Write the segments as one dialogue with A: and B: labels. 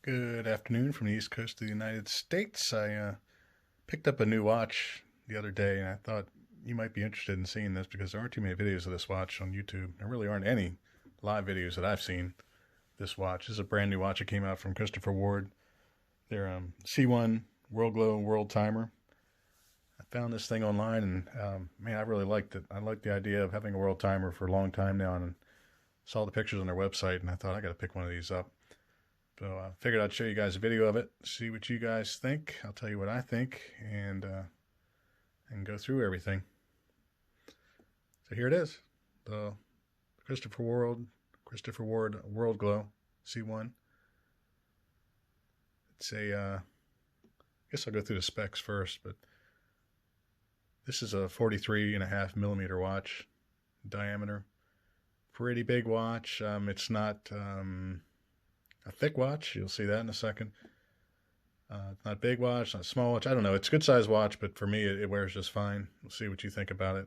A: Good afternoon from the East Coast of the United States. I picked up a new watch the other day, and I thought you might be interested in seeing this because there aren't too many videos of this watch on YouTube. There really aren't any live videos that I've seen. This watch this is a brand new watch. It came out from Christopher Ward. Their C1 Worldglow World Timer. I found this thing online, and man, I really liked it. I liked the idea of having a world timer for a long time now, and saw the pictures on their website, and I thought I got to pick one of these up. So I figured I'd show you guys a video of it, see what you guys think. I'll tell you what I think, and go through everything. So here it is, the Christopher Ward Worldglow C1. It's a, I guess I'll go through the specs first, but this is a 43.5 millimeter watch diameter. Pretty big watch. It's not a thick watch. You'll see that in a second. Not a big watch, not a small watch. I don't know. It's a good size watch, but for me, it wears just fine. We'll see what you think about it.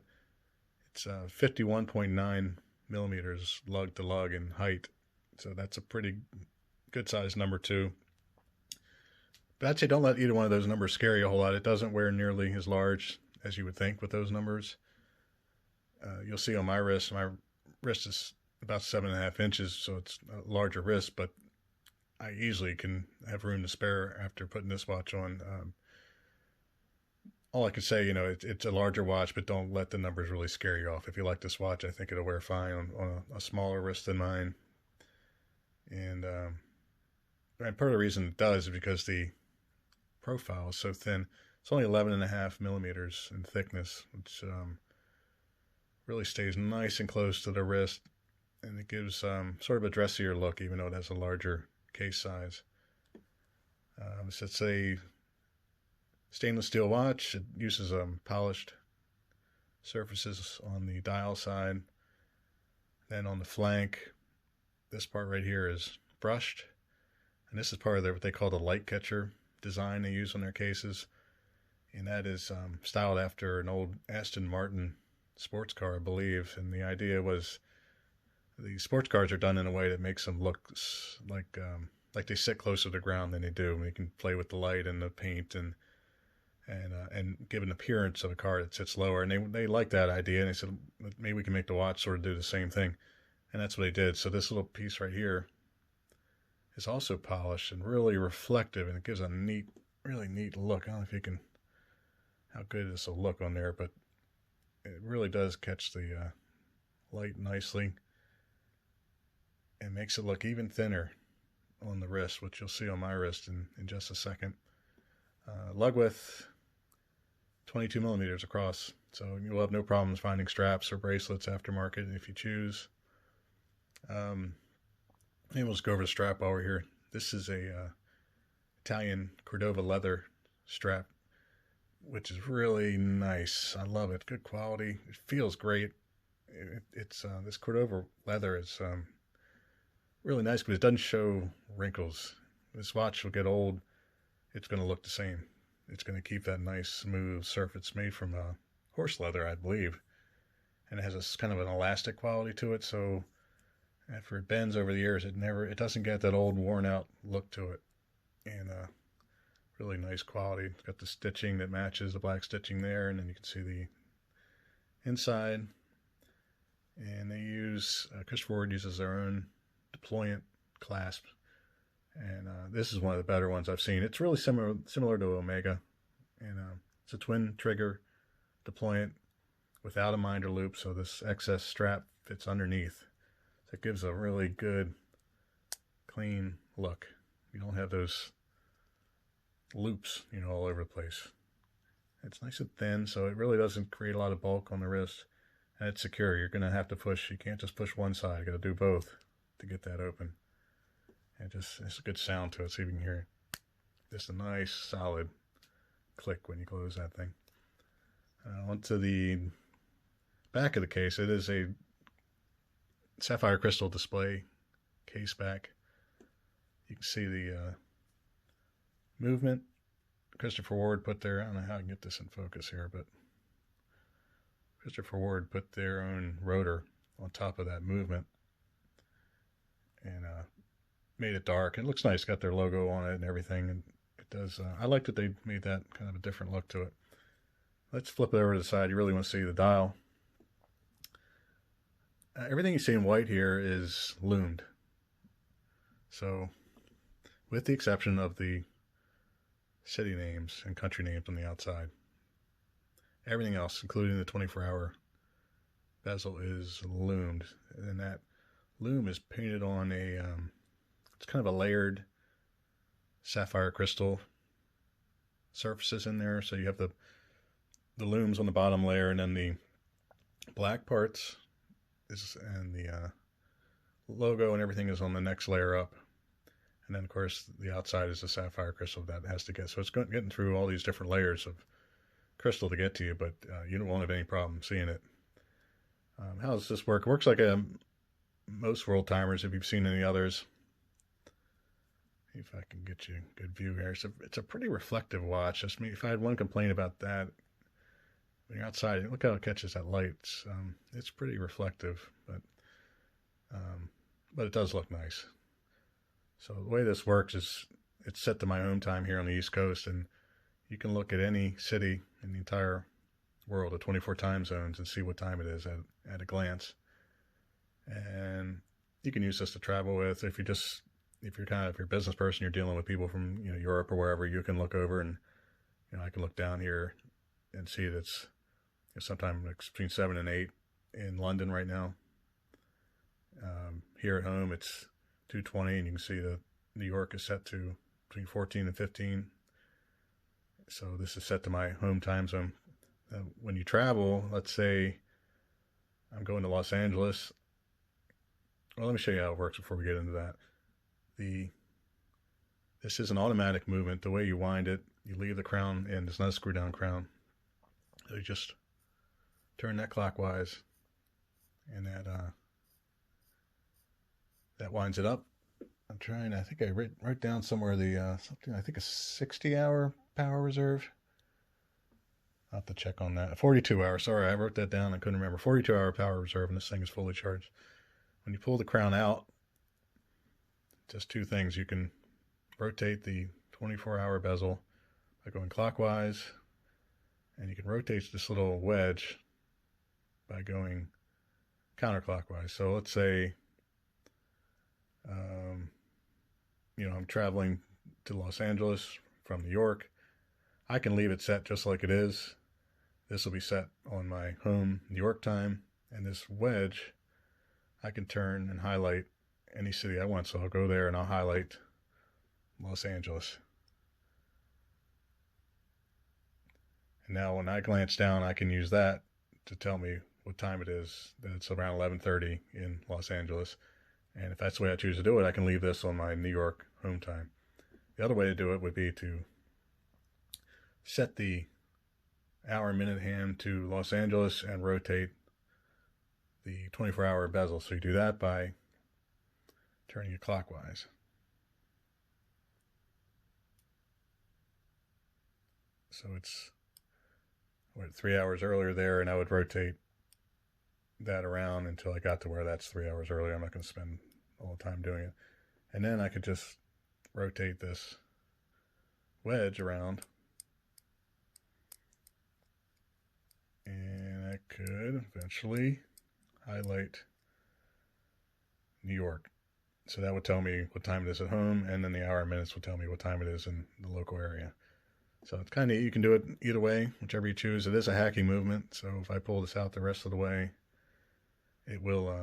A: It's 51.9 millimeters lug to lug in height. So that's a pretty good size number too. But I'd say don't let either one of those numbers scare you a whole lot. It doesn't wear nearly as large as you would think with those numbers. You'll see on my wrist is about 7.5 inches, so it's a larger wrist, but I easily can have room to spare after putting this watch on. All I can say, it's a larger watch, but don't let the numbers really scare you off. If you like this watch, I think it'll wear fine on a smaller wrist than mine. And part of the reason it does is because the profile is so thin. It's only 11.5 millimeters in thickness, which really stays nice and close to the wrist, and it gives sort of a dressier look, even though it has a larger case size. So it's a stainless steel watch. It uses polished surfaces on the dial side. Then on the flank, this part right here is brushed, and this is part of what they call the light catcher design they use on their cases, and that is styled after an old Aston Martin sports car, I believe. And the idea was the sports cars are done in a way that makes them look like they sit closer to the ground than they do. And you can play with the light and the paint and give an appearance of a car that sits lower. And they liked that idea, and they said maybe we can make the watch sort of do the same thing. And that's what they did. So this little piece right here is also polished and really reflective, and it gives a really neat look. I don't know if you can, how good this will look on there, but it really does catch the light nicely and makes it look even thinner on the wrist, which you'll see on my wrist in just a second. Lug width 22 millimeters across, so you'll have no problems finding straps or bracelets aftermarket if you choose. Maybe we'll just go over the strap while we're here. This is a Italian Cordova leather strap, which is really nice. I love it. Good quality. It feels great. It's this Cordova leather is really nice, but it doesn't show wrinkles. This watch will get old. It's going to look the same. It's going to keep that nice smooth surface. It's made from horse leather, I believe, and it has a kind of an elastic quality to it. So after it bends over the years, it doesn't get that old worn out look to it. And really nice quality. It's got the stitching that matches the black stitching there, and then you can see the inside. And they use Christopher Ward uses their own deployant clasp, and this is one of the better ones I've seen. It's really similar to Omega, and it's a twin trigger deployant without a minder loop, so this excess strap fits underneath. So it gives a really good, clean look. You don't have those loops, all over the place. It's nice and thin, so it really doesn't create a lot of bulk on the wrist, and it's secure. You're going to have to push. You can't just push one side. You got to do both to get that open. And it's a good sound to it. See if you can hear it. Just a nice, solid click when you close that thing. Onto the back of the case. It is a sapphire crystal display case back. You can see the movement Christopher Ward put there. I don't know how I can get this in focus here, but Christopher Ward put their own rotor on top of that movement. And made it dark. It looks nice, got their logo on it and everything, and it does. I like that they made that kind of a different look to it. Let's flip it over to the side. You really want to see the dial. Everything you see in white here is loomed. So, with the exception of the city names and country names on the outside, everything else, including the 24-hour bezel, is loomed. And that loom is painted on a, it's kind of a layered sapphire crystal surfaces in there. So you have the looms on the bottom layer, and then the black parts and the logo and everything is on the next layer up. And then, of course, the outside is the sapphire crystal that has to get. So it's getting through all these different layers of crystal to get to you, but you won't have any problem seeing it. How does this work? It works like most world timers, if you've seen any others. If I can get you a good view here. It's a pretty reflective watch. Just me, if I had one complaint about that, when you're outside, look how it catches that light. It's pretty reflective, but it does look nice. So the way this works is it's set to my home time here on the East Coast, and you can look at any city in the entire world, the 24 time zones, and see what time it is at a glance. And you can use this to travel with. If you're a business person, you're dealing with people from Europe or wherever, you can look over and I can look down here and see that it's sometime between 7 and 8 in London right now. Here at home, it's 2:20, and you can see that New York is set to between 14 and 15. So this is set to my home time zone. When you travel, let's say I'm going to Los Angeles. Well, let me show you how it works before we get into that. This is an automatic movement. The way you wind it, you leave the crown in. It's not a screw down crown. So you just turn that clockwise, and that winds it up. I'm trying. I think I wrote down somewhere something. I think a 60-hour power reserve. I'll have to check on that. 42-hour. Sorry, I wrote that down. I couldn't remember. 42-hour power reserve, and this thing is fully charged. When you pull the crown out, just two things. You can rotate the 24-hour bezel by going clockwise, and you can rotate this little wedge by going counterclockwise. So let's say, I'm traveling to Los Angeles from New York. I can leave it set just like it is. This will be set on my home New York time, and this wedge, I can turn and highlight any city I want. So I'll go there and I'll highlight Los Angeles. And now when I glance down, I can use that to tell me what time it is. That it's around 11:30 in Los Angeles. And if that's the way I choose to do it, I can leave this on my New York home time. The other way to do it would be to set the hour minute hand to Los Angeles and rotate the 24-hour bezel. So you do that by turning it clockwise. So it's 3 hours earlier there, and I would rotate that around until I got to where that's 3 hours earlier. I'm not going to spend all the time doing it. And then I could just rotate this wedge around, and I could eventually highlight New York. So that would tell me what time it is at home, and then the hour and minutes would tell me what time it is in the local area. So it's kind of, you can do it either way, whichever you choose. It is a hacking movement, so if I pull this out the rest of the way, it will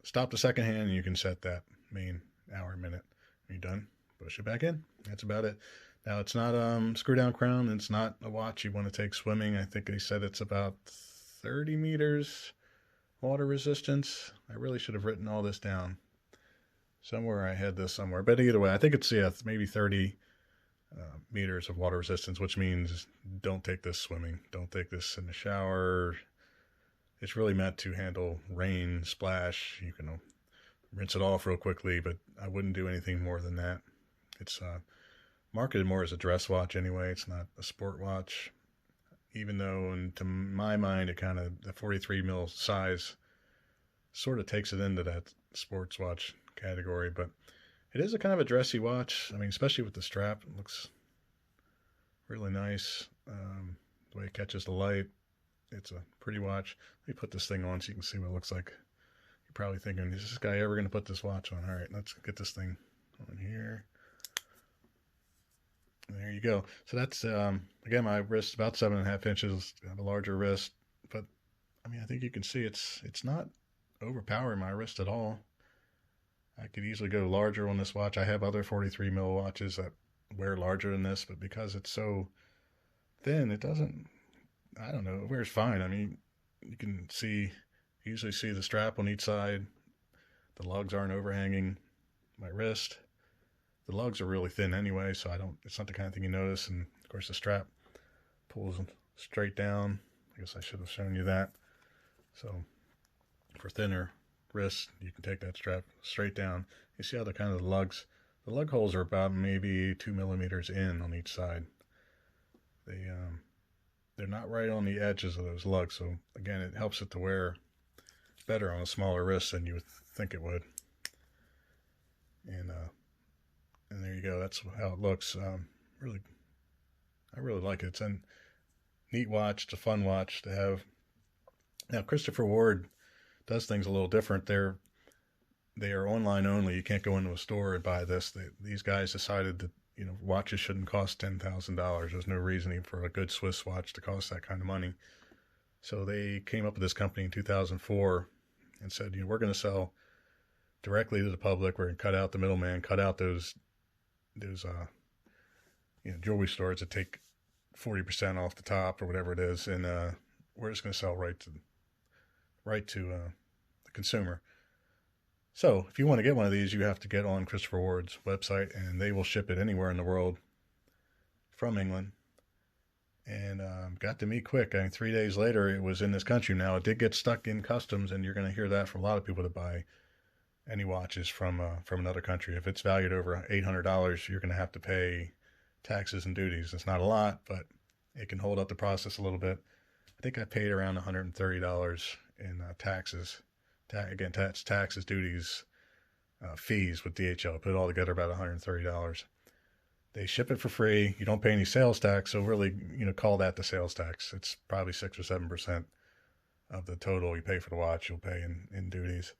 A: stop the second hand, and you can set that main hour minute. When you're done, push it back in. That's about it. Now, it's not screw down crown. It's not a watch you want to take swimming. I think they said it's about 30 meters water resistance. I really should have written all this down. Somewhere I had this somewhere. But either way, I think it's maybe 30 meters of water resistance, which means don't take this swimming. Don't take this in the shower. It's really meant to handle rain, splash. You can rinse it off real quickly, but I wouldn't do anything more than that. It's marketed more as a dress watch anyway. It's not a sport watch, even though, and to my mind, it kind of, the 43 mil size sort of takes it into that sports watch category, but It is a kind of a dressy watch. I mean, especially with the strap, it looks really nice. The way it catches the light, it's a pretty watch. Let me put this thing on so you can see what it looks like. You're probably thinking, is this guy ever going to put this watch on? All right, let's get this thing on here. There you go. So that's, again, my wrist about 7.5 inches. I have a larger wrist, but I mean, I think you can see it's not overpowering my wrist at all. I could easily go larger on this watch. I have other 43 mil watches that wear larger than this, but because it's so thin, it doesn't, I don't know, it wears fine. I mean, you can see, usually see the strap on each side. The lugs aren't overhanging my wrist. The lugs are really thin anyway, so it's not the kind of thing you notice. And of course the strap pulls straight down. I guess I should have shown you that. So for thinner wrists, you can take that strap straight down. You see how the lugs, the lug holes are about maybe 2 millimeters in on each side. They're not right on the edges of those lugs, so again, it helps it to wear better on a smaller wrist than you would think it would. And there you go. That's how it looks. I really like it. It's a neat watch. It's a fun watch to have. Now, Christopher Ward does things a little different. They are online only. You can't go into a store and buy this. These guys decided that watches shouldn't cost $10,000. There's no reason even for a good Swiss watch to cost that kind of money. So they came up with this company in 2004 and said, we're going to sell directly to the public. We're going to cut out the middleman, cut out those jewelry stores that take 40% off the top or whatever it is, and we're just going to sell right to the consumer. So if you want to get one of these, you have to get on Christopher Ward's website, and they will ship it anywhere in the world from England. And got to me quick. I mean, 3 days later, it was in this country. Now, it did get stuck in customs, and you're going to hear that from a lot of people that buy any watches from another country. If it's valued over $800, you're going to have to pay taxes and duties. It's not a lot, but it can hold up the process a little bit. I think I paid around $130 in taxes. Again, taxes, duties, fees with DHL. Put it all together about $130. They ship it for free. You don't pay any sales tax, so really, call that the sales tax. It's probably 6 or 7% of the total you pay for the watch. You'll pay in duties.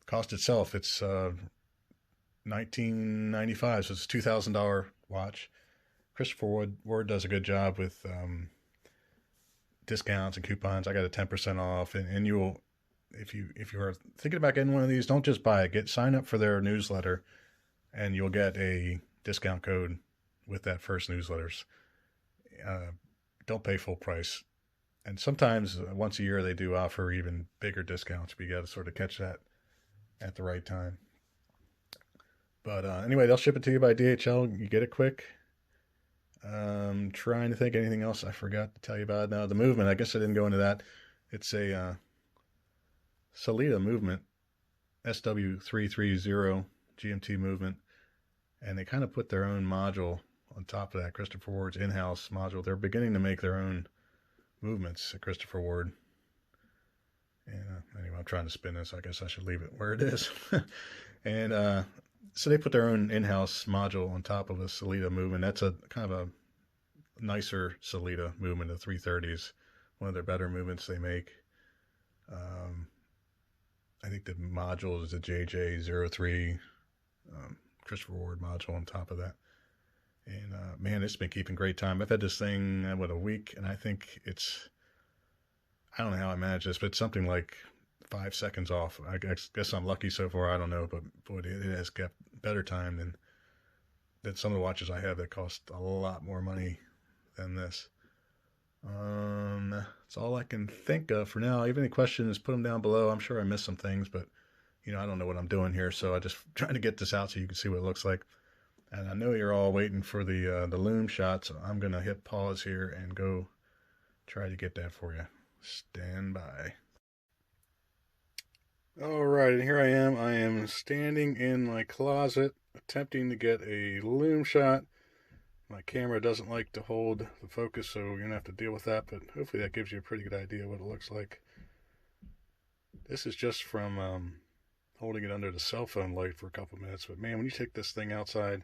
A: Cost itself, it's $19.95, so it's a $2,000 watch. Christopher Ward does a good job with discounts and coupons. I got a 10% off, and you'll, if you are thinking about getting one of these, don't just buy it. Sign up for their newsletter, and you'll get a discount code with that first newsletters. Don't pay full price. And sometimes once a year they do offer even bigger discounts, but you got to sort of catch that at the right time. But anyway, they'll ship it to you by DHL. You get it quick. Trying to think anything else I forgot to tell you about. Now, the movement, I guess I didn't go into that. It's a Sellita movement, SW330 GMT movement. And they kind of put their own module on top of that, Christopher Ward's in-house module. They're beginning to make their own movements at Christopher Ward. And anyway, I'm trying to spin this. I guess I should leave it where it is. And so they put their own in-house module on top of the Sellita movement. That's a kind of a nicer Sellita movement, the 330s. One of their better movements they make. I think the module is the JJ03 Christopher Ward module on top of that. And man, it's been keeping great time. I've had this thing, a week, and I think I don't know how I managed this, but it's something like 5 seconds off. I guess I'm lucky so far. I don't know, but boy, it has kept better time than some of the watches I have that cost a lot more money than this. That's all I can think of for now. If you have any questions, put them down below. I'm sure I missed some things, but I don't know what I'm doing here, so I just trying to get this out so you can see what it looks like. And I know you're all waiting for the loom shot, so I'm gonna hit pause here and go try to get that for you. Stand by. All right, and here I am. I am standing in my closet, attempting to get a loom shot. My camera doesn't like to hold the focus, so you're gonna have to deal with that. But hopefully that gives you a pretty good idea what it looks like. This is just from holding it under the cell phone light for a couple minutes. But man, when you take this thing outside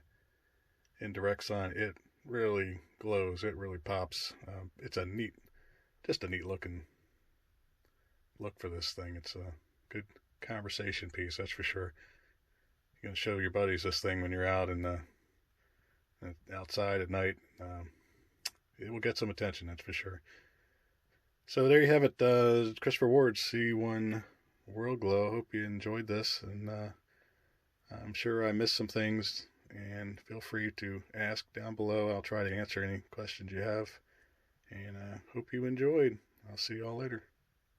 A: in direct sun, it really glows. It really pops. It's just a neat looking look for this thing. It's a good conversation piece, that's for sure. You're gonna show your buddies this thing when you're out in outside at night. It will get some attention, that's for sure. So there you have it, Christopher Ward, C1 Worldglow. Hope you enjoyed this, and I'm sure I missed some things, and feel free to ask down below. I'll try to answer any questions you have, and hope you enjoyed. I'll see you all later.